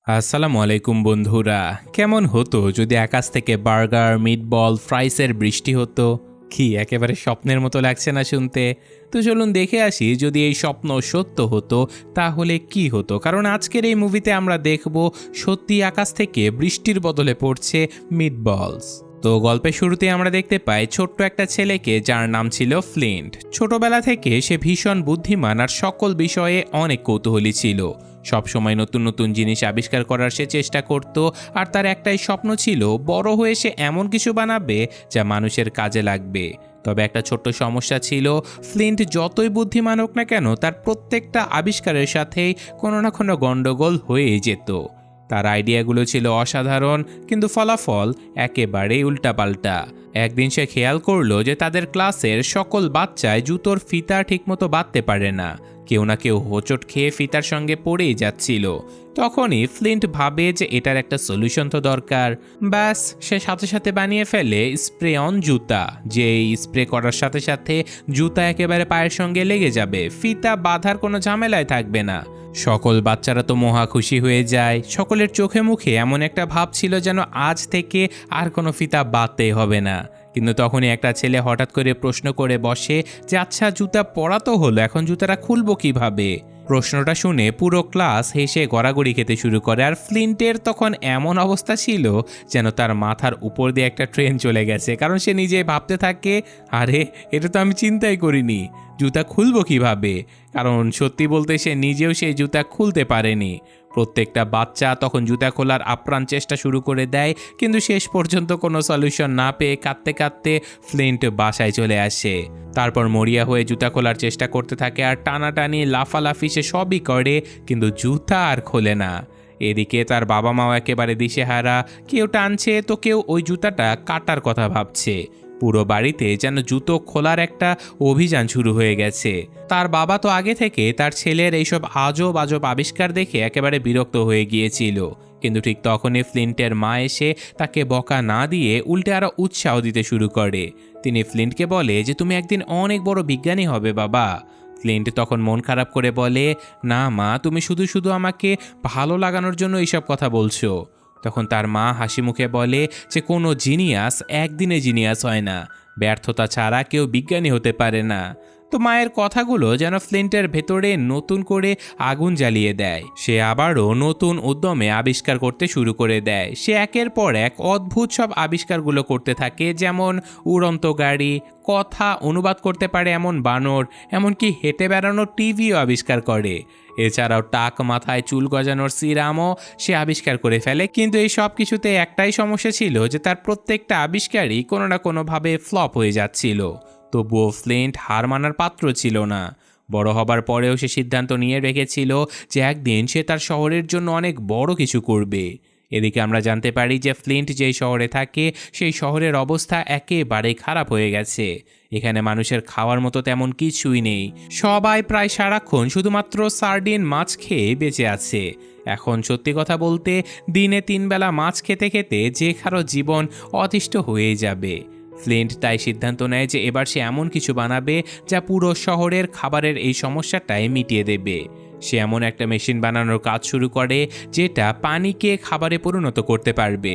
আসসালামু আলাইকুম বন্ধুরা। কেমন হতো যদি আকাশ থেকে বার্গার, মিটবল, ফ্রাইসের বৃষ্টি হতো? কি একেবারে স্বপ্নের মতো লাগছে না শুনতে? তো চলুন দেখে আসি, যদি এই স্বপ্ন সত্য হতো তাহলে কি হতো। কারণ আজকের এই মুভিতে আমরা দেখব সত্যি আকাশ থেকে বৃষ্টির বদলে পড়ছে মিটবলস। তো গল্পের শুরুতে আমরা দেখতে পাই ছোট্ট একটা ছেলেকে, যার নাম ছিল ফ্লিন্ট। ছোটবেলা থেকে সে ভীষণ বুদ্ধিমান আর সকল বিষয়ে অনেক কৌতূহলী ছিল। সবসময় নতুন নতুন জিনিস আবিষ্কার করার সে চেষ্টা করত, আর তার একটাই স্বপ্ন ছিল বড় হয়ে সে এমন কিছু বানাবে যা মানুষের কাজে লাগবে। তবে একটা ছোট্ট সমস্যা ছিল, ফ্লিন্ট যতই বুদ্ধিমান হোক না কেন, তার প্রত্যেকটা আবিষ্কারের সাথেই কোনো না কোনো গণ্ডগোল হয়েই যেত। তার আইডিয়াগুলো ছিল অসাধারণ, কিন্তু ফলাফল একেবারেই উল্টাপাল্টা। একদিন সে খেয়াল করলো যে তাদের ক্লাসের সকল বাচ্চায় জুতোর ফিতা ঠিকমতো বাঁধতে পারে না। কেউ না কেউ হোঁচট খেয়ে ফিতার সঙ্গে পড়েই যাচ্ছিল। তখনই ফ্লিন্ট ভাবে যে এটার একটা সলিউশন তো দরকার। ব্যাস, সে সাথে সাথে বানিয়ে ফেলে স্প্রে অন জুতা, যে স্প্রে করার সাথে সাথে জুতা একেবারে পায়ের সঙ্গে লেগে যাবে, ফিতা বাঁধার কোনো ঝামেলায় থাকবে না। সকল বাচ্চারা তো মহা খুশি হয়ে যায়। সকলের চোখে মুখে এমন একটা ভাব ছিল যেন আজ থেকে আর কোনো ফিতা বাঁধতেই হবে না। কিন্তু তখনই একটা ছেলে হঠাৎ করে প্রশ্ন করে বসে যে আচ্ছা, জুতা পরা তো হলো, এখন জুতাটা খুলবো কিভাবে? প্রশ্নটা শুনে পুরো ক্লাস হেসে গড়াগড়ি খেতে শুরু করে। আর ফ্লিন্টের তখন এমন অবস্থা ছিল যেন তার মাথার উপর দিয়ে একটা ট্রেন চলে গেছে। কারণ সে নিজে ভাবতে থাকে, আরে এটা তো আমি চিন্তাই করিনি, জুতা খুলবো কিভাবে? কারণ সত্যি বলতে সে নিজেও সেই জুতা খুলতে পারেনি। প্রত্যেকটা বাচ্চা তখন জুতা খোলার আপ্রাণ চেষ্টা শুরু করে দেয়, কিন্তু শেষ পর্যন্ত কোনো সলিউশন না পেয়ে কাঁদতে কাঁদতে ফ্লিন্ট বাসায় চলে আসে। তারপর মরিয়া হয়ে জুতা খোলার চেষ্টা করতে থাকে, আর টানাটানি লাফালাফি সে সবই করে, কিন্তু জুতা আর খোলে না। এদিকে তার বাবা মাও একেবারে দিশেহারা, কেউ টানছে তো কেউ ওই জুতাটা কাটার কথা ভাবছে। পুরো বাড়িতে যেন জুতো খোলার একটা অভিযান শুরু হয়ে গেছে। তার বাবা তো আগে থেকে তার ছেলের এইসব আজব আজব আবিষ্কার দেখে একেবারে বিরক্ত হয়ে গিয়েছিল। কিন্তু ঠিক তখনই ফ্লিন্টের মা এসে তাকে বকা না দিয়ে উল্টে আরো উৎসাহ দিতে শুরু করে। তিনি ফ্লিন্টকে বলে যে তুমি একদিন অনেক বড় বিজ্ঞানী হবে বাবা। ফ্লিন্ট তখন মন খারাপ করে বলে, না মা, তুমি শুধু শুধু আমাকে ভালো লাগানোর জন্য এইসব কথা বলছো। তখন তার মা হাসি মুখে বলে যে কোনো জিনিয়াস একদিনে জিনিয়াস হয় না, ব্যর্থতা ছাড়া কেউ বিজ্ঞানী হতে পারে না। তো মায়ের কথাগুলো যেন ফ্লিন্টের ভেতরে নতুন করে আগুন জ্বালিয়ে দেয়। সে আবারও নতুন উদ্যমে আবিষ্কার করতে শুরু করে দেয়। সে একের পর এক অদ্ভুত সব আবিষ্কারগুলো করতে থাকে, যেমন উড়ন্ত গাড়ি, কথা অনুবাদ করতে পারে এমন বানর, এমনকি হেঁটে বেড়ানোর টিভিও আবিষ্কার করে। এছাড়াও টাক মাথায় চুল গজানোর সিরামও সে আবিষ্কার করে ফেলে। কিন্তু এই সব কিছুতে একটাই সমস্যা ছিল, যে তার প্রত্যেকটা আবিষ্কারই কোনো না কোনোভাবে ফ্লপ হয়ে যাচ্ছিল। তবুও ফ্লিন্ট হার মানার পাত্র ছিল না। বড় হবার পরেও সে সিদ্ধান্ত নিয়ে রেখেছিল যে একদিন সে তার শহরের জন্য অনেক বড় কিছু করবে। এদিকে আমরা জানতে পারি যে ফ্লিন্ট যেই শহরে থাকে সেই শহরের অবস্থা একেবারে খারাপ হয়ে গেছে। এখানে মানুষের খাওয়ার মতো তেমন কিছুই নেই। সবাই প্রায় সারাক্ষণ শুধুমাত্র সার্ডিন মাছ খেয়ে বেঁচে আছে। এখন সত্যি কথা বলতে দিনে 3 বেলা মাছ খেতে খেতে যে কারো জীবন অতিষ্ঠ হয়ে যাবে। ফ্লিন্ট তাই সিদ্ধান্ত নেয় যে এবার সে এমন কিছু বানাবে যা পুরো শহরের খাবারের এই সমস্যাটাই মিটিয়ে দেবে। সে এমন একটা মেশিন বানানোর কাজ শুরু করে যেটা পানিকে খাবারে পরিণত করতে পারবে।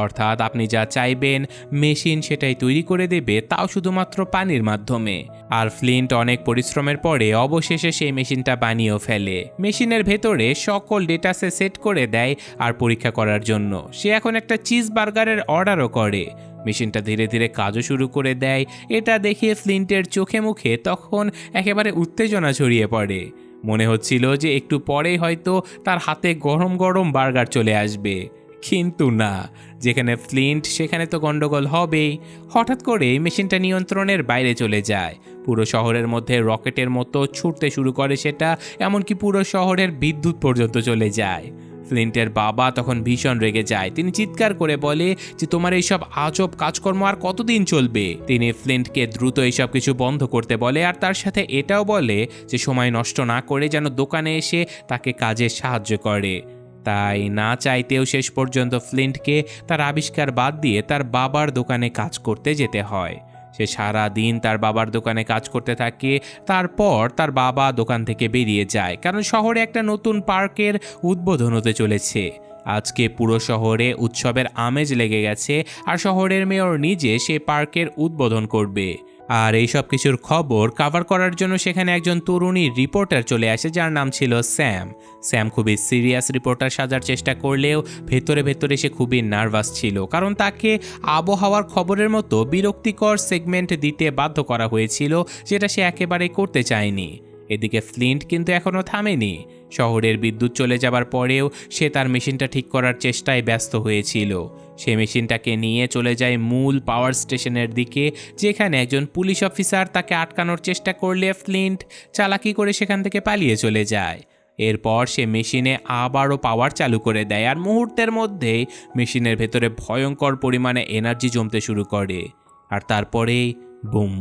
অর্থাৎ আপনি যা চাইবেন মেশিন সেটাই তৈরি করে দেবে, তাও শুধুমাত্র পানির মাধ্যমে। আর ফ্লিন্ট অনেক পরিশ্রমের পরে অবশেষে সেই মেশিনটা বানিয়েও ফেলে। মেশিনের ভেতরে সকল ডেটা সে সেট করে দেয় আর পরীক্ষা করার জন্য সে এখন একটা চিজ বার্গারের অর্ডারও করে। মেশিনটা ধীরে ধীরে কাজও শুরু করে দেয়। এটা দেখে ফ্লিন্টের চোখে মুখে তখন একেবারে উত্তেজনা ছড়িয়ে পড়ে। মনে হচ্ছিল যে একটু পরেই হয়তো তার হাতে গরম গরম বার্গার চলে আসবে। কিন্তু না, যেখানে ফ্লিন্ট সেখানে তো গন্ডগোল হবেই। হঠাৎ করে মেশিনটা নিয়ন্ত্রণের বাইরে চলে যায়। পুরো শহরের মধ্যে রকেটের মতো ছুটতে শুরু করে সেটা, এমনকি পুরো শহরের বিদ্যুৎ পর্যন্ত চলে যায়। ফ্লিন্টের বাবা তখন ভীষণ রেগে যায়। তিনি চিৎকার করে বলে যে তোমার এইসব আজব কাজকর্ম আর কতদিন চলবে। তিনি ফ্লিন্টকে দ্রুত এইসব কিছু বন্ধ করতে বলে, আর তার সাথে এটাও বলে যে সময় নষ্ট না করে যেন দোকানে এসে তাকে কাজে সাহায্য করে। তাই না চাইতেও শেষ পর্যন্ত ফ্লিন্টকে তার আবিষ্কার বাদ দিয়ে তার বাবার দোকানে কাজ করতে যেতে হয়। সে সারা দিন তার বাবার দোকানে কাজ করতে থাকে। তারপর তার বাবা দোকান থেকে বেরিয়ে যায়, কারণ শহরে একটা নতুন পার্কের উদ্বোধন হতে চলেছে। আজকে পুরো শহরে উৎসবের আমেজ লেগে গেছে, আর শহরের মেয়র নিজে সেই পার্কের উদ্বোধন করবে। আর এই সব কিছুর খবর কভার করার জন্য সেখানে একজন তরুণী রিপোর্টার চলে আসে, যার নাম ছিল স্যাম। স্যাম খুবই সিরিয়াস রিপোর্টার সাজার চেষ্টা করলেও ভেতরে ভেতরে সে খুবই নার্ভাস ছিল, কারণ তাকে আবহাওয়ার খবরের মতো বিরক্তিকর সেগমেন্ট দিতে বাধ্য করা হয়েছিল, যেটা সে একেবারেই করতে চায়নি। এদিকে ফ্লিন্ট কিন্তু এখনও থামেনি। শহরের বিদ্যুৎ চলে যাবার পরেও সে তার মেশিনটা ঠিক করার চেষ্টায় ব্যস্ত হয়েছিল। সে মেশিনটাকে নিয়ে চলে যায় মূল পাওয়ার স্টেশনের দিকে, যেখানে একজন পুলিশ অফিসার তাকে আটকানোর চেষ্টা করলে ফ্লিন্ট চালাকি করে সেখান থেকে পালিয়ে চলে যায়। এরপর সে মেশিনে আবারও পাওয়ার চালু করে দেয়, আর মুহূর্তের মধ্যেই মেশিনের ভেতরে ভয়ঙ্কর পরিমাণে এনার্জি জমতে শুরু করে। আর তারপরেই বুম,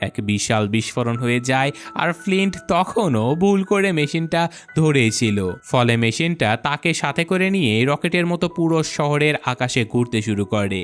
এক বিশাল বিস্ফোরণ হয়ে যায়। আর ফ্লিন্ট তখনও ভুল করে মেশিনটা ধরেছিল, ফলে মেশিনটা তাকে সাথে করে নিয়ে রকেটের মতো পুরো শহরের আকাশে ঘুরতে শুরু করে।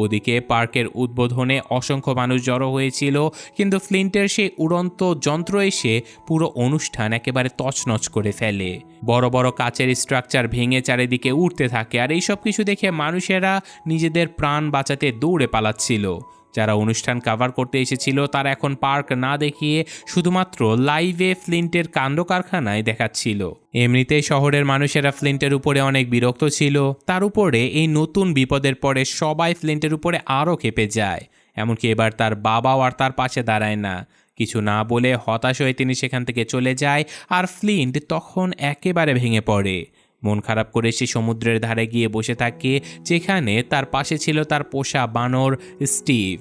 ওদিকে পার্কের উদ্বোধনে অসংখ্য মানুষ জড়ো হয়েছিল, কিন্তু ফ্লিন্টের সেই উড়ন্ত যন্ত্র এসে পুরো অনুষ্ঠান একেবারে তছনছ করে ফেলে। বড় বড় কাচের স্ট্রাকচার ভেঙে চারিদিকে উঠতে থাকে, আর এইসব কিছু দেখে মানুষেরা নিজেদের প্রাণ বাঁচাতে দৌড়ে পালাচ্ছিল। যারা অনুষ্ঠান কভার করতে এসেছিল তারা এখন পার্ক না দেখিয়ে শুধুমাত্র লাইভে ফ্লিন্টের কাণ্ড কারখানায় দেখাচ্ছিল। এমনিতেই শহরের মানুষেরা ফ্লিন্টের উপরে অনেক বিরক্ত ছিল, তার উপরে এই নতুন বিপদের পরে সবাই ফ্লিন্টের উপরে আরও ক্ষেপে যায়। এমনকি এবার তার বাবাও আর তার পাশে দাঁড়ায় না। কিছু না বলে হতাশ হয়ে তিনি সেখান থেকে চলে যায়, আর ফ্লিন্ট তখন একেবারে ভেঙে পড়ে। মন খারাপ করে সে সমুদ্রের ধারে গিয়ে বসে থাকে, যেখানে তার পাশে ছিল তার পোষা বানর স্টিভ।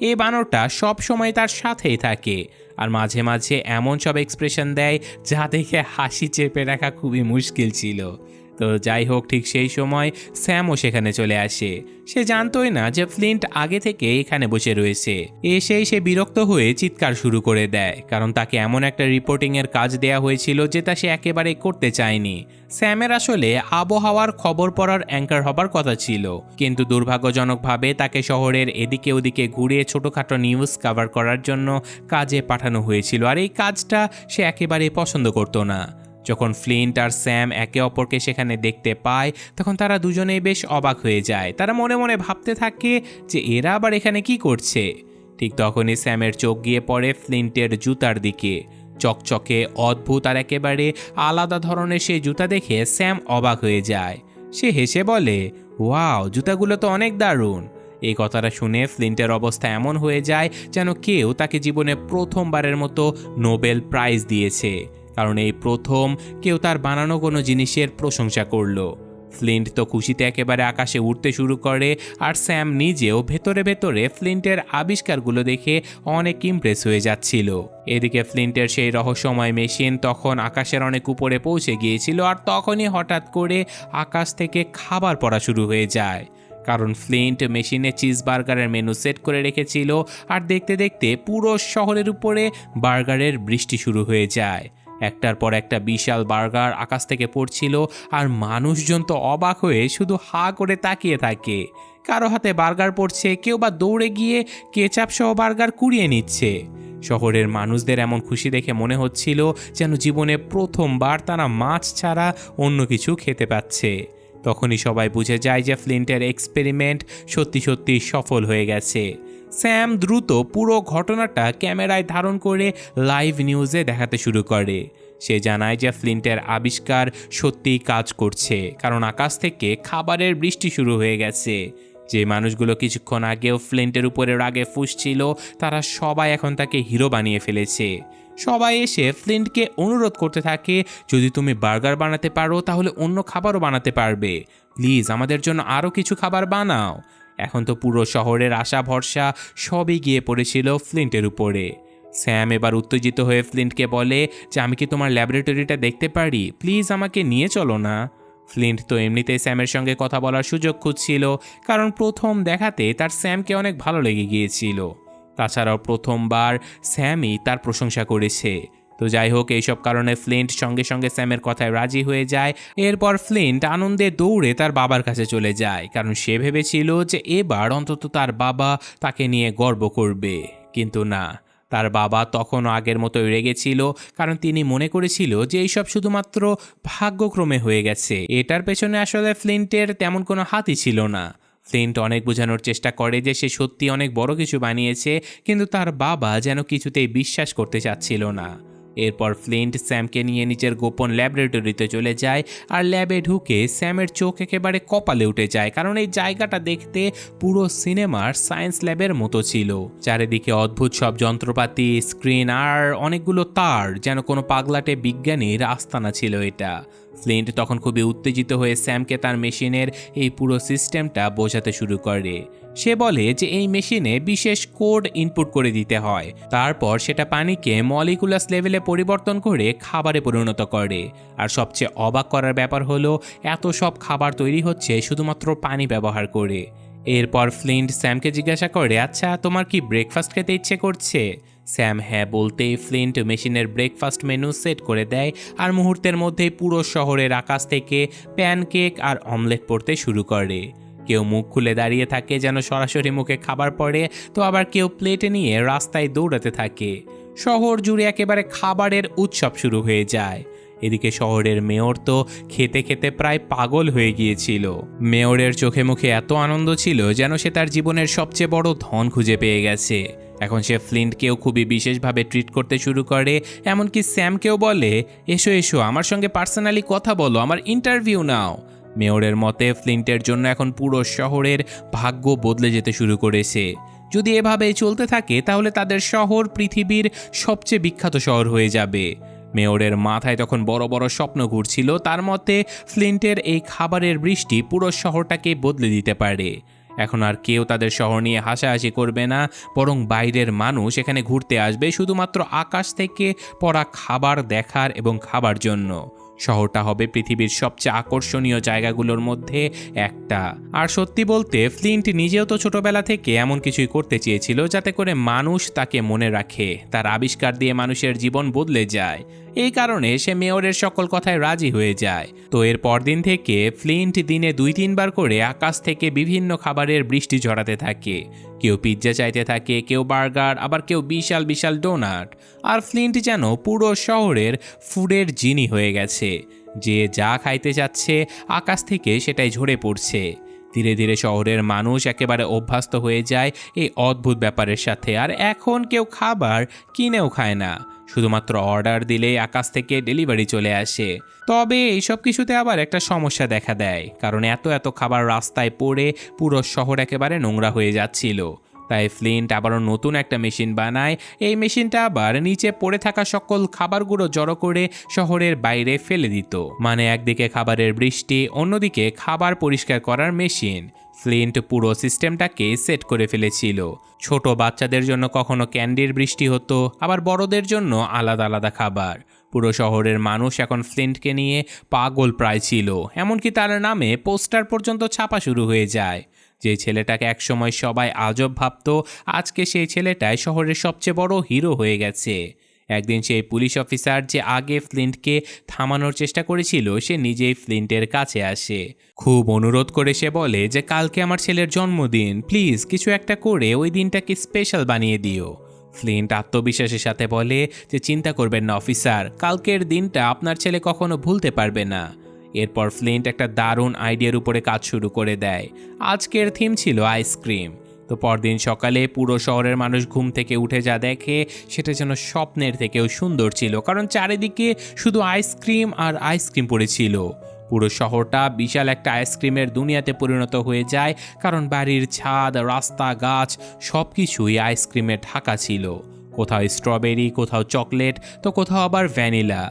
এই বানরটা সব সময় তার সাথেই থাকে, আর মাঝে মাঝে এমন সব এক্সপ্রেশন দেয় যা দেখে হাসি চেপে রাখা খুবই মুশকিল ছিল। তো যাই হোক, ঠিক সেই সময় স্যামও সেখানে চলে আসে। সে জানতোই না যে ফ্লিন্ট আগে থেকে এখানে বসে রয়েছে। এসেই সে বিরক্ত হয়ে চিৎকার শুরু করে দেয়, কারণ তাকে এমন একটা রিপোর্টিংয়ের কাজ দেয়া হয়েছিল যেটা সে একেবারেই করতে চায়নি। স্যামের আসলে আবহাওয়ার খবর পড়ার অ্যাঙ্কার হবার কথা ছিল, কিন্তু দুর্ভাগ্যজনকভাবে তাকে শহরের এদিকে ওদিকে ঘুরে ছোটোখাটো নিউজ কভার করার জন্য কাজে পাঠানো হয়েছিল, আর এই কাজটা সে একেবারেই পছন্দ করতো না। যখন ফ্লিন্ট আর স্যাম একে অপরকে সেখানে দেখতে পায়, তখন তারা দুজনেই বেশ অবাক হয়ে যায়। তারা মনে মনে ভাবতে থাকে যে এরা আবার এখানে কি করছে। ঠিক তখনই স্যামের চোখ গিয়ে পড়ে ফ্লিন্টের জুতার দিকে। চকচকে, অদ্ভুত আর একেবারে আলাদা ধরনের সেই জুতা দেখে স্যাম অবাক হয়ে যায়। সে হেসে বলে, ওয়াও, জুতাগুলো তো অনেক দারুণ। এই কথাটা শুনে ফ্লিন্টের অবস্থা এমন হয়ে যায় যেন কেউ তাকে জীবনে প্রথমবারের মতো নোবেল প্রাইজ দিয়েছে, কারণ এই প্রথম কেউ তার বানানো কোনো জিনিসের প্রশংসা করলো। ফ্লিন্ট তো খুশিতে একেবারে আকাশে উঠতে শুরু করে, আর স্যাম নিজেও ভেতরে ভেতরে ফ্লিন্টের আবিষ্কারগুলো দেখে অনেক ইমপ্রেস হয়ে যাচ্ছিল। এদিকে ফ্লিন্টের সেই রহস্যময় মেশিন তখন আকাশের অনেক উপরে পৌঁছে গিয়েছিল, আর তখনই হঠাৎ করে আকাশ থেকে খাবার পড়া শুরু হয়ে যায়, কারণ ফ্লিন্ট মেশিনে চিজ বার্গারের মেনু সেট করে রেখেছিল। আর দেখতে দেখতে পুরো শহরের উপরে বার্গারের বৃষ্টি শুরু হয়ে যায়। একটার পর একটা বিশাল বার্গার আকাশ থেকে পড়ছিল, আর মানুষজন তো অবাক হয়ে শুধু হা করে তাকিয়ে থাকে। কারো হাতে বার্গার পড়ছে, কেউ বা দৌড়ে গিয়ে কেচাপ সহ বার্গার কুড়িয়ে নিচ্ছে। শহরের মানুষদের এমন খুশি দেখে মনে হচ্ছিল যেন জীবনে প্রথমবার তারা মাছ ছাড়া অন্য কিছু খেতে পাচ্ছে। তখনই সবাই বুঝে যায় যে ফ্লিন্টের এক্সপেরিমেন্ট সত্যি সত্যি সফল হয়ে গেছে। স্যাম দ্রুত পুরো ঘটনাটা ক্যামেরায় ধারণ করে লাইভ নিউজে দেখাতে শুরু করে। সে জানায় যে ফ্লিন্টের আবিষ্কার সত্যিই কাজ করছে, কারণ আকাশ থেকে খাবারের বৃষ্টি শুরু হয়ে গেছে। যে মানুষগুলো কিছুক্ষণ আগেও ফ্লিন্টের উপরে রাগে ফুঁসছিল, তারা সবাই এখন তাকে হিরো বানিয়ে ফেলেছে। সবাই এসে ফ্লিন্টকে অনুরোধ করতে থাকে, যদি তুমি বার্গার বানাতে পারো তাহলে অন্য খাবারও বানাতে পারবে, প্লিজ আমাদের জন্য আরও কিছু খাবার বানাও। এখন তো পুরো শহরের আশা ভরসা সবই গিয়ে পড়েছিল ফ্লিন্টের উপরে। স্যাম এবার উত্তেজিত হয়ে ফ্লিন্টকে বলে যে আমি কি তোমার ল্যাবরেটরিটা দেখতে পারি, প্লিজ আমাকে নিয়ে চলো না। ফ্লিন্ট তো এমনিতেই স্যামের সঙ্গে কথা বলার সুযোগ খুঁজছিল, কারণ প্রথম দেখাতে তার স্যামকে অনেক ভালো লেগে গিয়েছিল। তাছাড়াও প্রথমবার স্যামই তার প্রশংসা করেছে। তো যাই হোক, এইসব কারণে ফ্লিন্ট সঙ্গে সঙ্গে স্যামের কথায় রাজি হয়ে যায়। এরপর ফ্লিন্ট আনন্দে দৌড়ে তার বাবার কাছে চলে যায়, কারণ সে ভেবেছিল যে এবার অন্তত তার বাবা তাকে নিয়ে গর্ব করবে। কিন্তু না, তার বাবা তখনও আগের মতোই রেগেছিল, কারণ তিনি মনে করেছিল যে এইসব শুধুমাত্র ভাগ্যক্রমে হয়ে গেছে। এটার পেছনে আসলে ফ্লিন্টের তেমন কোনো হাতই ছিল না। ফ্লিন্ট অনেক বোঝানোর চেষ্টা করে যে সে সত্যি অনেক বড় কিছু বানিয়েছে, কিন্তু তার বাবা যেন কিছুতেই বিশ্বাস করতে চাচ্ছিল না। এরপর ফ্লিন্ট স্যামকে নিয়ে নিজের গোপন ল্যাবরেটরিতে চলে যায়, আর ল্যাবে ঢুকে স্যামের চোখ একেবারে কপালে উঠে যায়, কারণ এই জায়গাটা দেখতে পুরো সিনেমার সায়েন্স ল্যাবের মতো ছিল। চারিদিকে অদ্ভুত সব যন্ত্রপাতি, স্ক্রিন আর অনেকগুলো তার, যেন কোনো পাগলাটে বিজ্ঞানীর আস্তানা ছিল এটা। ফ্লিন্ট তখন খুবই উত্তেজিত হয়ে স্যামকে তার মেশিনের এই পুরো সিস্টেমটা বোঝাতে শুরু করে। সে বলে যে এই মেশিনে বিশেষ কোড ইনপুট করে দিতে হয়, তারপর সেটা পানিকে মলিকুলাস লেভেলে পরিবর্তন করে খাবারে পরিণত করে। আর সবচেয়ে অবাক করার ব্যাপার হলো, এত সব খাবার তৈরি হচ্ছে শুধুমাত্র পানি ব্যবহার করে। এরপর ফ্লিন্ট স্যামকে জিজ্ঞাসা করে, আচ্ছা তোমার কি ব্রেকফাস্ট খেতে ইচ্ছে করছে? স্যাম হ্যাঁ বলতেই ফ্লিন্ট মেশিনের ব্রেকফাস্ট মেনু সেট করে দেয়, আর মুহূর্তের মধ্যেই পুরো শহরের আকাশ থেকে প্যানকেক আর অমলেট পড়তে শুরু করে। কেউ মুখ খুলে দাঁড়িয়ে থাকে যেন সরাসরি মুখে খাবার পড়ে, তো আবার কেউ প্লেটে নিয়ে রাস্তায় দৌড়াতে থাকে। শহর জুড়ে একেবারে খাবারের উৎসব শুরু হয়ে যায়। এদিকে শহরের মেয়র তো খেতে খেতে প্রায় পাগল হয়ে গিয়েছিল। মেয়রের চোখে মুখে এত আনন্দ ছিল যেন সে তার জীবনের সবচেয়ে বড় ধন খুঁজে পেয়ে গেছে। এখন সে ফ্লিন্টকেও খুবই বিশেষভাবে ট্রিট করতে শুরু করে, এমনকি স্যামকেও বলে, এসো এসো আমার সঙ্গে পার্সোনালি কথা বলো, আমার ইন্টারভিউ নাও। মেয়রের মতে ফ্লিন্টের জন্য এখন পুরো শহরের ভাগ্য বদলে যেতে শুরু করেছে। যদি এভাবে চলতে থাকে তাহলে তাদের শহর পৃথিবীর সবচেয়ে বিখ্যাত শহর হয়ে যাবে। মেয়রের মাথায় তখন বড় বড় স্বপ্ন ঘুরছিল, তার মতে ফ্লিন্টের এই খাবারের বৃষ্টি পুরো শহরটাকে বদলে দিতে পারে। এখন আর কেউ তাদের শহর নিয়ে হাসাহাসি করবে না, বরং বাইরের মানুষ এখানে ঘুরতে আসবে শুধুমাত্র আকাশ থেকে পড়া খাবার দেখার এবং খাবার জন্য। শহরটা হবে পৃথিবীর সবচেয়ে আকর্ষণীয় জায়গাগুলোর মধ্যে একটা। আর সত্যি বলতে ফ্লিন্ট নিজেও তো ছোটবেলা থেকে এমন কিছুই করতে চেয়েছিল যাতে করে মানুষ তাকে মনে রাখে, তার আবিষ্কার দিয়ে মানুষের জীবন বদলে যায়। এই কারণে সে মেয়রের সকল কথায় রাজি হয়ে যায়। তো এর পরদিন থেকে ফ্লিন্ট দিনে 2-3 বার করে আকাশ থেকে বিভিন্ন খাবারের বৃষ্টি ঝরাতে থাকে। কেউ পিৎজা চাইতে থাকে, কেউ বার্গার, আবার কেউ বিশাল বিশাল ডোনাট। আর ফ্লিন্ট যেন পুরো শহরের ফুডের জিনি হয়ে গেছে। যে যা খাইতে যাচ্ছে আকাশ থেকে সেটাই ঝরে পড়ছে। ধীরে ধীরে শহরের মানুষ একেবারে অভ্যস্ত হয়ে যায় এই অদ্ভুত ব্যাপারের সাথে, আর এখন কেউ খাবার কিনেও খায় না, শুধুমাত্র অর্ডার দিলেই আকাশ থেকে ডেলিভারি চলে আসে। তবে এইসব কিছুতে আবার একটা সমস্যা দেখা দেয়, কারণ এত এত খাবার রাস্তায় পড়ে পুরো শহর একেবারে নোংরা হয়ে যাচ্ছিল। তাই ফ্লিন্ট আবারও নতুন একটা মেশিন বানায়। এই মেশিনটা আবার নিচে পড়ে থাকা সকল খাবারগুলো জড়ো করে শহরের বাইরে ফেলে দিত। মানে একদিকে খাবারের বৃষ্টি, অন্যদিকে খাবার পরিষ্কার করার মেশিন। ফ্লিন্ট পুরো সিস্টেমটাকে সেট করে ফেলেছিল। ছোট বাচ্চাদের জন্য কখনো ক্যান্ডির বৃষ্টি হতো, আবার বড়দের জন্য আলাদা আলাদা খাবার। পুরো শহরের মানুষ এখন ফ্লিন্টকে নিয়ে পাগল প্রায় ছিল, এমনকি তার নামে পোস্টার পর্যন্ত ছাপা শুরু হয়ে যায়। যে ছেলেটাকে একসময় সবাই আজব ভাবত, আজকে সেই ছেলেটাই শহরের সবচেয়ে বড় হিরো হয়ে গেছে। একদিন সেই পুলিশ অফিসার যে আগে ফ্লিন্টকে থামানোর চেষ্টা করেছিল, সে নিজেই ফ্লিন্টের কাছে আসে। খুব অনুরোধ করে সে বলে যে কালকে আমার ছেলের জন্মদিন, প্লিজ কিছু একটা করে ওই দিনটাকে স্পেশাল বানিয়ে দিও। ফ্লিন্ট আত্মবিশ্বাসের সাথে বলে যে চিন্তা করবেন না অফিসার, কালকের দিনটা আপনার ছেলে কখনো ভুলতে পারবে না। এরপর ফ্লিন্ট একটা দারুণ আইডিয়ার উপরে কাজ শুরু করে দেয়। আজকের থিম ছিল আইসক্রিম। তো পরদিন সকালে পুরো শহরের মানুষ ঘুম থেকে উঠে যা দেখে সেটা যেন স্বপ্নের থেকেও সুন্দর ছিল, কারণ চারিদিকে শুধু আইসক্রিম আর আইসক্রিম পড়েছিল। পুরো শহরটা বিশাল একটা আইসক্রিমের দুনিয়াতে পরিণত হয়ে যায়, কারণ বাড়ির ছাদ, রাস্তা, গাছ সব কিছুই আইসক্রিমে ঢাকা ছিল। কোথাও স্ট্রবেরি, কোথাও চকলেট, তো কোথাও আবার ভ্যানিলা।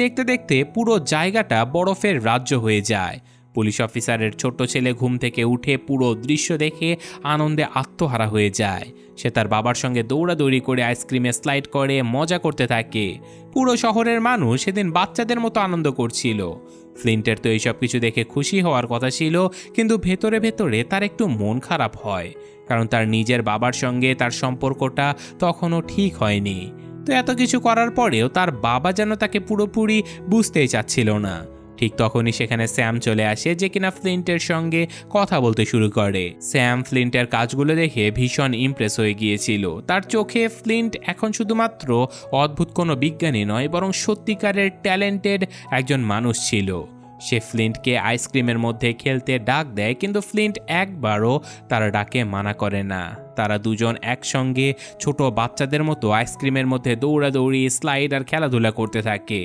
দেখতে দেখতে পুরো জায়গাটা বরফের রাজ্য হয়ে যায়। পুলিশ অফিসারের ছোট্ট ছেলে ঘুম থেকে উঠে পুরো দৃশ্য দেখে আনন্দে আত্মহারা হয়ে যায়। সে তার বাবার সঙ্গে দৌড়াদৌড়ি করে আইসক্রিমে স্লাইড করে মজা করতে থাকে। পুরো শহরের মানুষ সেদিন বাচ্চাদের মতো আনন্দ করছিল। ফ্লিন্টের তো এইসব কিছু দেখে খুশি হওয়ার কথা ছিল, কিন্তু ভেতরে ভেতরে তার একটু মন খারাপ হয়, কারণ তার নিজের বাবার সঙ্গে তার সম্পর্কটা তখনও ঠিক হয়নি। তো এত কিছু করার পরেও তার বাবা যেন তাকে পুরোপুরি বুঝতেই চাচ্ছিল না। ঠিক তখনই সেখানে স্যাম চলে আসে, যে কিনা ফ্লিন্টের সঙ্গে কথা বলতে শুরু করে। স্যাম ফ্লিন্টের কাজগুলো দেখে ভীষণ ইমপ্রেস হয়ে গিয়েছিল। তার চোখে ফ্লিন্ট এখন শুধুমাত্র অদ্ভুত কোনো বিজ্ঞানী নয়, বরং সত্যিকারের ট্যালেন্টেড একজন মানুষ ছিল। সে ফ্লিন্টকে আইসক্রিমের মধ্যে খেলতে ডাক দেয়, কিন্তু ফ্লিন্ট একবারও তার ডাকে মানা করে না। তারা দুজন একসঙ্গে ছোট বাচ্চাদের মতো আইসক্রিমের মধ্যে দৌড়াদৌড়ি, স্লাইড আর খেলাধুলা করতে থাকে।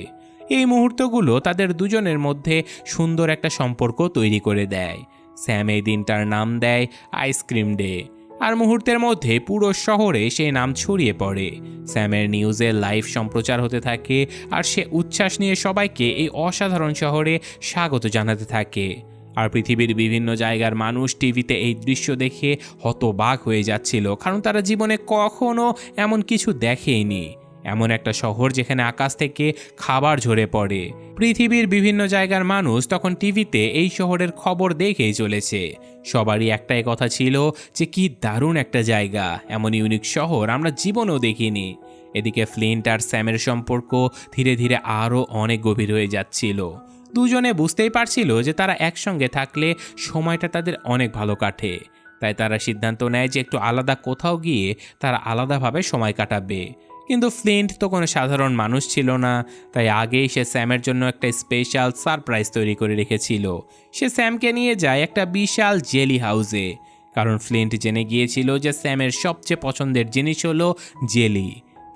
এই মুহূর্তগুলো তাদের দুজনের মধ্যে সুন্দর একটা সম্পর্ক তৈরি করে দেয়। স্যাম এই দিনটার নাম দেয় আইসক্রিম ডে, আর মুহূর্তের মধ্যে পুরো শহরে সেই নাম ছড়িয়ে পড়ে। স্যামের নিউজে লাইভ সম্প্রচার হতে থাকে, আর সে উচ্ছ্বাস নিয়ে সবাইকে এই অসাধারণ শহরে স্বাগত জানাতে থাকে। আর পৃথিবীর বিভিন্ন জায়গার মানুষ টিভিতে এই দৃশ্য দেখে হতবাক হয়ে যাচ্ছিল, কারণ তারা জীবনে কখনো এমন কিছু দেখেইনি। এমন একটা শহর যেখানে আকাশ থেকে খাবার ঝরে পড়ে। পৃথিবীর বিভিন্ন জায়গার মানুষ তখন টিভিতে এই শহরের খবর দেখেই চলেছে। সবারই একটাই কথা ছিল যে কি দারুণ একটা জায়গা, এমন ইউনিক শহর আমরা জীবনেও দেখিনি। এদিকে ফ্লিন্ট আর স্যামের সম্পর্ক ধীরে ধীরে আরও অনেক গভীর হয়ে যাচ্ছিল। দুজনে বুঝতেই পারছিল যে তারা একসঙ্গে থাকলে সময়টা তাদের অনেক ভালো কাটে। তাই তারা সিদ্ধান্ত নেয় যে একটু আলাদা কোথাও গিয়ে তারা আলাদাভাবে সময় কাটাবে। কিন্তু ফ্লিন্ট তো কোনো সাধারণ মানুষ ছিল না, তাই আগেই সে স্যামের জন্য একটা স্পেশাল সারপ্রাইজ তৈরি করে রেখেছিল। সে স্যামকে নিয়ে যায় একটা বিশাল জেলি হাউসে, কারণ ফ্লিন্ট জেনে গিয়েছিল যে স্যামের সবচেয়ে পছন্দের জিনিস হলো জেলি।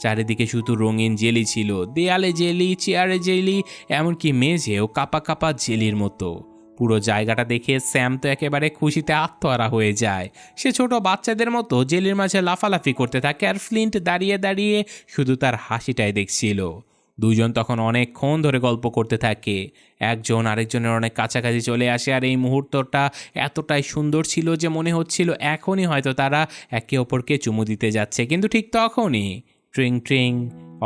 চারিদিকে শুধু রঙিন জেলি ছিল, দেয়ালে জেলি, চেয়ারে জেলি, এমনকি মেঝেও কাপা কাপা জেলির মতো। পুরো জায়গাটা দেখে স্যাম তো একেবারে খুশিতে আত্মহারা হয়ে যায়। সে ছোট বাচ্চাদের মতো জেলির মাঝে লাফালাফি করতে থাকে, আর ফ্লিন্ট দাঁড়িয়ে দাঁড়িয়ে শুধু তার হাসিটাই দেখছিল। দুজন তখন অনেকক্ষণ ধরে গল্প করতে থাকে। একজন আরেকজনের অনেক কাছাকাছি চলে আসে, আর এই মুহূর্তটা এতটাই সুন্দর ছিল যে মনে হচ্ছিল এখনই হয়তো তারা একে অপরকে চুমু দিতে যাচ্ছে। কিন্তু ঠিক তখনই ট্রিং ট্রিং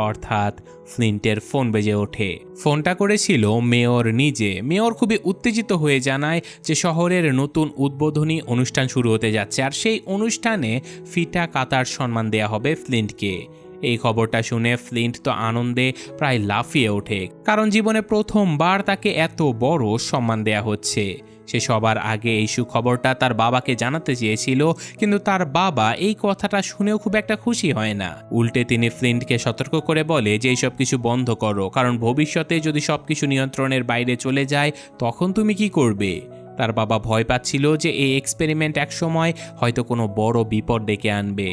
অর্থাৎ ফ্লিন্টের ফোন বেজে ওঠে। ফোনটা করেছিল মেয়র নিজে। মেয়র খুবই উত্তেজিত হয়ে জানায় যে শহরের নতুন উদ্বোধনী অনুষ্ঠান শুরু হতে যাচ্ছে, আর সেই অনুষ্ঠানে ফিটা কাতার সম্মান দেয়া হবে ফ্লিন্টকে। এই খবরটা শুনে ফ্লিন্ট তো আনন্দে প্রায় লাফিয়ে ওঠে, কারণ জীবনে প্রথমবার তাকে এত বড় সম্মান দেয়া হচ্ছে। সে সবার আগে এই সুখবরটা তার বাবাকে জানাতে চেয়েছিল, কিন্তু তার বাবা এই কথাটা শুনেও খুব একটা খুশি হয় না। উল্টে তিনি ফ্লিন্টকে সতর্ক করে বলে যে এইসব কিছু বন্ধ করো, কারণ ভবিষ্যতে যদি সবকিছু নিয়ন্ত্রণের বাইরে চলে যায় তখন তুমি কি করবে। তার বাবা ভয় পাচ্ছিল যে এই এক্সপেরিমেন্ট একসময় হয়তো কোনো বড় বিপদ ডেকে আনবে।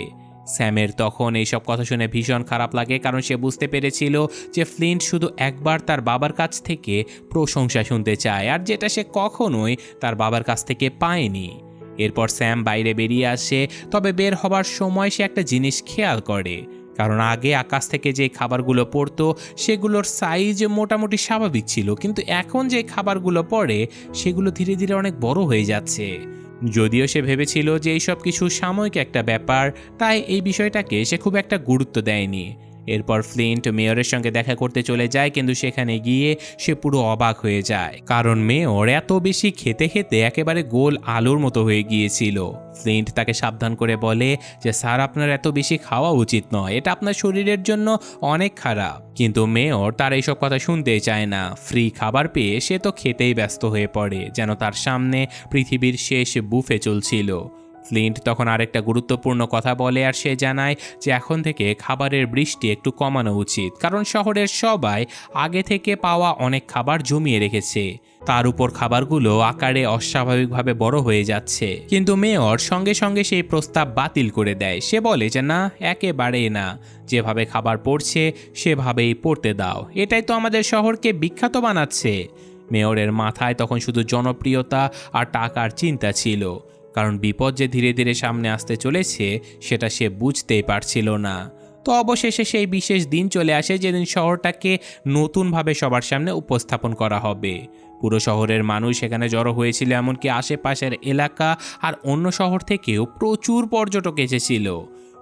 স্যামের তখন এইসব কথা শুনে ভীষণ খারাপ লাগে, কারণ সে বুঝতে পেরেছিল যে ফ্লিন্ট শুধু একবার তার বাবার কাছ থেকে প্রশংসা শুনতে চায়, আর যেটা সে কখনোই তার বাবার কাছ থেকে পায়নি। এরপর স্যাম বাইরে বেরিয়ে আসে, তবে বের হবার সময় সে একটা জিনিস খেয়াল করে, কারণ আগে আকাশ থেকে যে খাবারগুলো পড়তো সেগুলোর সাইজ মোটামুটি স্বাভাবিক ছিল, কিন্তু এখন যে খাবারগুলো পড়ে সেগুলো ধীরে ধীরে অনেক বড় হয়ে যাচ্ছে। যদিও সে ভেবেছিল যে এইসব কিছু সাময়িক একটা ব্যাপার, তাই এই বিষয়টাকে সে খুব একটা গুরুত্ব দেয়নি। এরপর ফ্লিন্ট মেয়রের সঙ্গে দেখা করতে চলে যায়, কিন্তু সেখানে গিয়ে সে পুরো অবাক হয়ে যায়, কারণ মেয়র এত বেশি খেতে খেতে একেবারে গোল আলুর মতো হয়ে গিয়েছিল। ফ্লিন্ট তাকে সাবধান করে বলে যে স্যার, আপনার এত বেশি খাওয়া উচিত নয়, এটা আপনার শরীরের জন্য অনেক খারাপ। কিন্তু মেয়র তার এইসব কথা শুনতেই চায় না। ফ্রি খাবার পেয়ে সে তো খেতেই ব্যস্ত হয়ে পড়ে, যেন তার সামনে পৃথিবীর শেষ বুফে চলছিল। ফ্লিন্ট তখন আরেকটা গুরুত্বপূর্ণ কথা বলে, আর সে জানায় যে এখন থেকে খাবারের বৃষ্টি একটু কমানো উচিত, কারণ শহরের সবাই আগে থেকে পাওয়া অনেক খাবার জমিয়ে রেখেছে। তার উপর খাবারগুলো আকারে অস্বাভাবিকভাবে বড় হয়ে যাচ্ছে। কিন্তু মেয়র সঙ্গে সঙ্গে সেই প্রস্তাব বাতিল করে দেয়। সে বলে যে না, একেবারেই না, যেভাবে খাবার পড়ছে সেভাবেই পড়তে দাও, এটাই তো আমাদের শহরকে বিখ্যাত বানাচ্ছে। মেয়রের মাথায় তখন শুধু জনপ্রিয়তা আর টাকার চিন্তা ছিল, কারণ বিপদ যে ধীরে ধীরে সামনে আসতে চলেছে সেটা সে বুঝতেই পারছিল না। তো অবশেষে সেই বিশেষ দিন চলে আসে যেদিন শহরটাকে নতুনভাবে সবার সামনে উপস্থাপন করা হবে। পুরো শহরের মানুষ এখানে জড়ো হয়েছিল, এমনকি আশেপাশের এলাকা আর অন্য শহর থেকেও প্রচুর পর্যটক এসেছিল।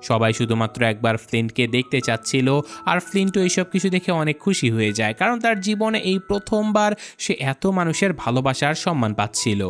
সবাই শুধুমাত্র একবার ফ্লিন্টকে দেখতে চাচ্ছিল, আর ফ্লিন্টও এইসব কিছু দেখে অনেক খুশি হয়ে যায়, কারণ তার জীবনে এই প্রথমবার সে এত মানুষের ভালোবাসার সম্মান পাচ্ছিল।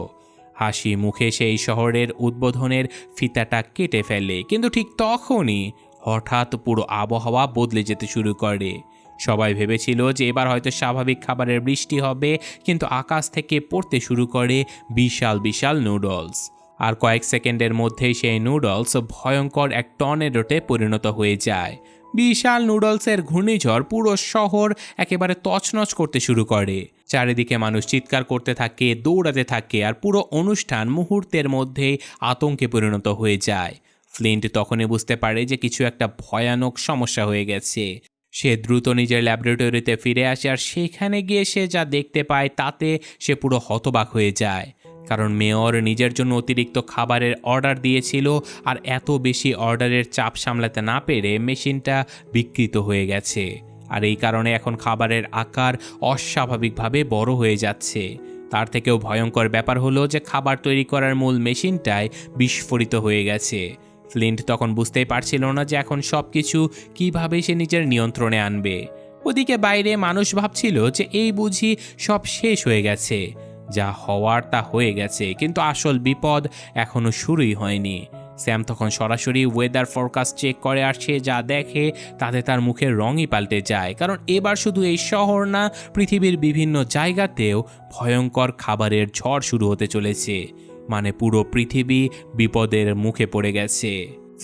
হাসি মুখে সেই শহরের উদ্বোধনের ফিতাটা কেটে ফেলে, কিন্তু ঠিক তখনই হঠাৎ পুরো আবহাওয়া বদলে যেতে শুরু করে। সবাই ভেবেছিল যে এবার হয়তো স্বাভাবিক খাবারের বৃষ্টি হবে, কিন্তু আকাশ থেকে পড়তে শুরু করে বিশাল বিশাল নুডলস। আর কয়েক সেকেন্ডের মধ্যেই সেই নুডলস ভয়ঙ্কর এক টর্নেডোতে পরিণত হয়ে যায়। বিশাল নুডলসের ঘূর্ণিঝড় পুরো শহর একেবারে তছনছ করতে শুরু করে। চারিদিকে মানুষ চিৎকার করতে থাকে, দৌড়াতে থাকে, আর পুরো অনুষ্ঠান মুহূর্তের মধ্যেই আতঙ্কে পরিণত হয়ে যায়। ফ্লিন্ট তখনই বুঝতে পারে যে কিছু একটা ভয়ানক সমস্যা হয়ে গেছে। সে দ্রুত নিজের ল্যাবরেটরিতে ফিরে আসে, আর সেখানে গিয়ে সে যা দেখতে পায় তাতে সে পুরো হতবাক হয়ে যায়। কারণ মেয়র নিজের জন্য অতিরিক্ত খাবারের অর্ডার দিয়েছিল, আর এত বেশি অর্ডারের চাপ সামলাতে না পেরে মেশিনটা বিকৃত হয়ে গেছে। আর এই কারণে এখন খাবারের আকার অস্বাভাবিকভাবে বড় হয়ে যাচ্ছে। তার থেকেও ভয়ঙ্কর ব্যাপার হলো যে খাবার তৈরি করার মূল মেশিনটাই বিস্ফোরিত হয়ে গেছে। ফ্লিন্ট তখন বুঝতেই পারছিল না যে এখন সব কিছু কীভাবে সে নিজের নিয়ন্ত্রণে আনবে। ওদিকে বাইরে মানুষ ভাবছিল যে এই বুঝি সব শেষ হয়ে গেছে, যা হওয়ার তা হয়ে গেছে, কিন্তু আসল বিপদ এখনও শুরুই হয়নি। স্যাম তখন সরাসরি ওয়েদার ফরকাস্ট চেক করে, আর সে যা দেখে তাতে তার মুখের রঙই পাল্টে যায়। কারণ এবার শুধু এই শহর না, পৃথিবীর বিভিন্ন জায়গাতেও ভয়ঙ্কর খাবারের ঝড় শুরু হতে চলেছে। মানে পুরো পৃথিবী বিপদের মুখে পড়ে গেছে।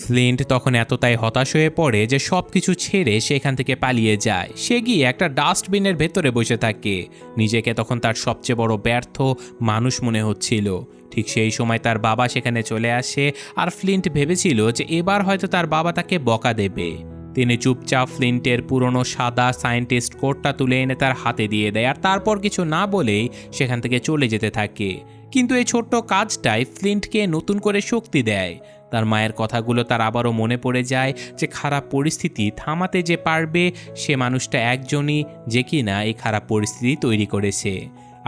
ফ্লিন্ট তখন এতটাই হতাশ হয়ে পড়ে যে সব কিছু ছেড়ে সেখান থেকে পালিয়ে যায়। সে গিয়ে একটা ডাস্টবিনের ভেতরে বসে থাকে। নিজেকে তখন তার সবচেয়ে বড় ব্যর্থ মানুষ মনে হচ্ছিল। ঠিক সেই সময় তার বাবা সেখানে চলে আসে, আর ফ্লিন্ট ভেবেছিল যে এবার হয়তো তার বাবা তাকে বকা দেবে। তিনি চুপচাপ ফ্লিন্টের পুরনো সাদা সায়েন্টিস্ট কোটটা তুলে এনে তার হাতে দিয়ে দেয়, আর তারপর কিছু না বলেই সেখান থেকে চলে যেতে থাকে। কিন্তু এই ছোট্ট কাজটাই ফ্লিন্টকে নতুন করে শক্তি দেয়। তার মায়ের কথাগুলো তার আবারও মনে পড়ে যায় যে খারাপ পরিস্থিতি থামাতে যে পারবে সে মানুষটা একজনই, যে কিনা এই খারাপ পরিস্থিতি তৈরি করেছে।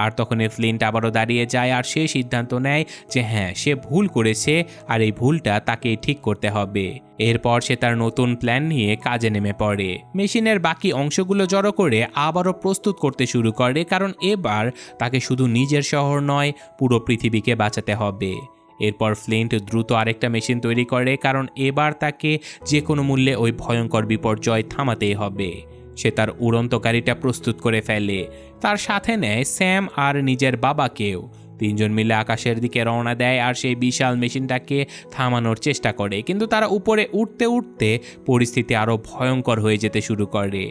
আর তখন ফ্লিন্ট আবারও দাঁড়িয়ে যায়, আর সে সিদ্ধান্ত নেয় যে হ্যাঁ, সে ভুল করেছে, আর এই ভুলটা তাকে ঠিক করতে হবে। এরপর সে তার নতুন প্ল্যান নিয়ে কাজে নেমে পড়ে। মেশিনের বাকি অংশগুলো জড়ো করে আবারও প্রস্তুত করতে শুরু করে, কারণ এবার তাকে শুধু নিজের শহর নয়, পুরো পৃথিবীকে বাঁচাতে হবে। এরপর ফ্লিন্ট দ্রুত আরেকটা মেশিন তৈরি করে, কারণ এবার তাকে যে কোনো মূল্যে ওই ভয়ঙ্কর বিপর্যয় থামাতেই হবে। সে তার উড়ন্ত গাড়িটা প্রস্তুত করে ফেলে, তার সাথে নেয় স্যাম আর নিজের বাবাকেও। তিনজন মিলে আকাশের দিকে রওনা দেয়, আর সেই বিশাল মেশিনটাকে থামানোর চেষ্টা করে। কিন্তু তারা উপরে উঠতে উঠতে পরিস্থিতি আরও ভয়ঙ্কর হয়ে যেতে শুরু করে।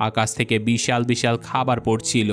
আকাশ থেকে বিশাল বিশাল খাবার পড়ছিল,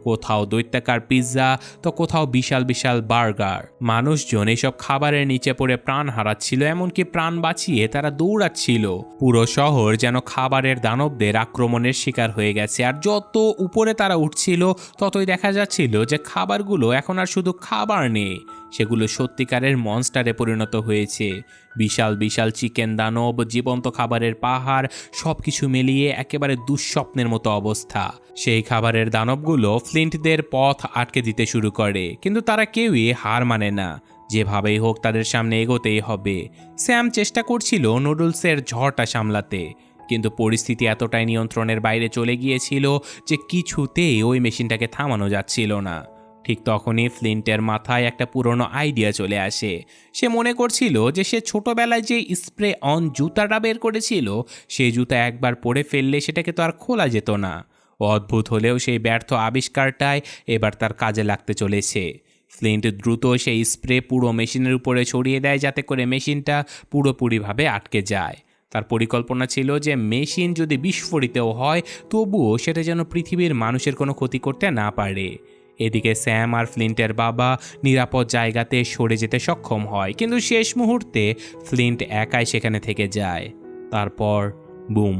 কোথাও দৈত্যাকার পিৎজা, তো কোথাও বিশাল বিশাল বার্গার। মানুষজন এসব খাবারের নিচে পড়ে প্রাণ হারাচ্ছিল, এমনকি প্রাণ বাঁচিয়ে তারা দৌড়াচ্ছিল। পুরো শহর যেন খাবারের দানবদের আক্রমণের শিকার হয়ে গেছে। আর যত উপরে তারা উঠছিল ততই দেখা যাচ্ছিল যে খাবারগুলো এখন আর শুধু খাবার নেই, সেগুলো সত্যিকারের মনস্টারে পরিণত হয়েছে। বিশাল বিশাল চিকেন দানব, জীবন্ত খাবারের পাহাড়, সবকিছু মিলিয়ে একেবারে দুঃস্বপ্নের মতো অবস্থা। সেই খাবারের দানবগুলো ফ্লিন্টদের পথ আটকে দিতে শুরু করে, কিন্তু তারা কেউই হার মানে না। যেভাবেই হোক তাদের সামনে এগোতেই হবে। স্যাম চেষ্টা করছিল নুডলসের ঝড়টা সামলাতে, কিন্তু পরিস্থিতি এতটাই নিয়ন্ত্রণের বাইরে চলে গিয়েছিল যে কিছুতেই ওই মেশিনটাকে থামানো যাচ্ছিল না। ঠিক তখনই ফ্লিন্টের মাথায় একটা পুরনো আইডিয়া চলে আসে। সে মনে করছিল যে সে ছোটবেলায় যে স্প্রে অন জুতাটা বের করেছিল, সেই জুতা একবার পরে ফেললে সেটাকে তো আর খোলা যেত না। অদ্ভুত হলেও সেই ব্যর্থ আবিষ্কারটাই এবার তার কাজে লাগতে চলেছে। ফ্লিন্ট দ্রুত সেই স্প্রে পুরো মেশিনের উপরে ছড়িয়ে দেয়, যাতে করে মেশিনটা পুরোপুরিভাবে আটকে যায়। তার পরিকল্পনা ছিল যে মেশিন যদি বিস্ফোরিতও হয়, তবুও সেটা যেন পৃথিবীর মানুষের কোনো ক্ষতি করতে না পারে। এদিকে স্যাম আর ফ্লিন্টের বাবা নিরাপদ জায়গাতে সরে যেতে সক্ষম হয়, কিন্তু শেষ মুহূর্তে ফ্লিন্ট একাই সেখানে থেকে যায়। তারপর বুম,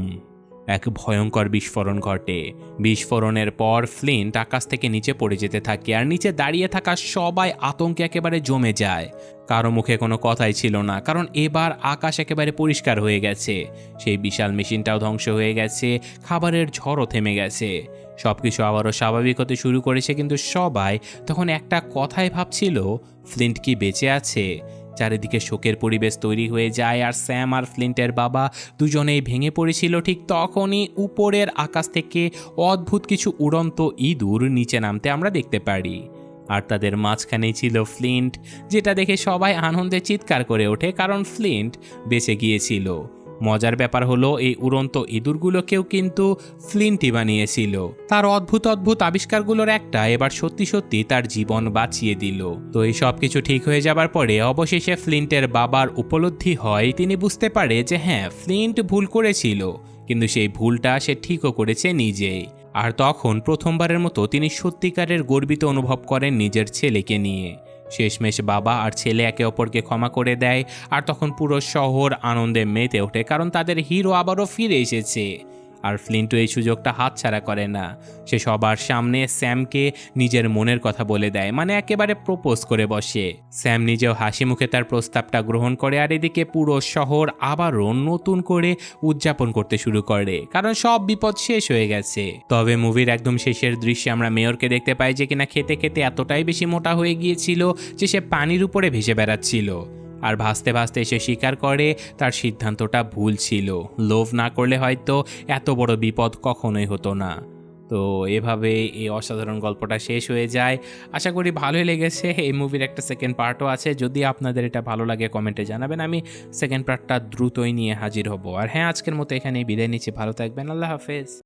এক ভয়ঙ্কর বিস্ফোরণ ঘটে। বিস্ফোরণের পর ফ্লিন্ট আকাশ থেকে নিচে পড়ে যেতে থাকে, আর নিচে দাঁড়িয়ে থাকা সবাই আতঙ্কে একেবারে জমে যায়। কারো মুখে কোনো কথাই ছিল না, কারণ এবার আকাশ একেবারে পরিষ্কার হয়ে গেছে। সেই বিশাল মেশিনটাও ধ্বংস হয়ে গেছে, খাবারের ঝড়ও থেমে গেছে, সবকিছু আবারও স্বাভাবিক হতে শুরু করেছে। কিন্তু সবাই তখন একটা কথাই ভাবছিল, ফ্লিন্ট কি বেঁচে আছে? চারিদিকে শোকের পরিবেশ তৈরি হয়ে যায়, আর স্যাম আর ফ্লিন্টের বাবা দুজনেই ভেঙে পড়েছিল। ঠিক তখনই উপরের আকাশ থেকে অদ্ভুত কিছু উড়ন্ত ইঁদুর নিচে নামতে আমরা দেখতে পারি, আর তাদের মাঝখানেই ছিল ফ্লিন্ট, যেটা দেখে সবাই আনন্দে চিৎকার করে ওঠে, কারণ ফ্লিন্ট বেঁচে গিয়েছিল। মজার ব্যাপার হলো এই উড়ন্ত ইঁদুরগুলোকেও কিন্তু ফ্লিন্টই বানিয়েছিল। তার অদ্ভুত অদ্ভুত আবিষ্কারগুলোর একটা এবার সত্যি সত্যি তার জীবন বাঁচিয়ে দিল। তো এই সব কিছু ঠিক হয়ে যাবার পরে অবশেষে ফ্লিন্টের বাবার উপলব্ধি হয়, তিনি বুঝতে পারে যে হ্যাঁ, ফ্লিন্ট ভুল করেছিল, কিন্তু সেই ভুলটা সে ঠিকও করেছে নিজেই। আর তখন প্রথমবারের মতো তিনি সত্যিকারের গর্বিত অনুভব করেন নিজের ছেলেকে নিয়ে। শেষমেশ বাবা আর ছেলে একে অপরকে ক্ষমা করে দেয়, আর তখন পুরো শহর আনন্দে মেতে ওঠে, কারণ তাদের হিরো আবারও ফিরে এসেছে। আর ফ্লিন্টও এই সুযোগটা হাতছাড়া করে না। সে সবার সামনে স্যামকে নিজের মনের কথা বলে দেয়, মানে একেবারে প্রপোজ করে বসে। স্যাম নিজেও হাসি মুখে তার প্রস্তাবটা গ্রহণ করে, আর এদিকে পুরো শহর আবারও নতুন করে উদযাপন করতে শুরু করে, কারণ সব বিপদ শেষ হয়ে গেছে। তবে মুভির একদম শেষের দৃশ্যে আমরা মেয়রকে দেখতে পাই যে কিনা খেতে খেতে এতটাই বেশি মোটা হয়ে গিয়েছিল যে সে পানির উপরে ভেসে বেড়াচ্ছিল। আর ভাসতে ভাসতে এসে স্বীকার করে তার সিদ্ধান্তটা ভুল ছিল। লোভ না করলে হয়তো এত বড় বিপদ কখনোই হতো না। তো এভাবে এই অসাধারণ গল্পটা শেষ হয়ে যায়। আশা করি ভালোই লেগেছে। এই মুভির একটা সেকেন্ড পার্টও আছে, যদি আপনাদের এটা ভালো লাগে কমেন্টে জানাবেন, আমি সেকেন্ড পার্টটা দ্রুতই নিয়ে হাজির হব। আর হ্যাঁ, আজকের মতো এখানেই বিদায় নিচ্ছি। ভালো থাকবেন, আল্লাহ হাফেজ।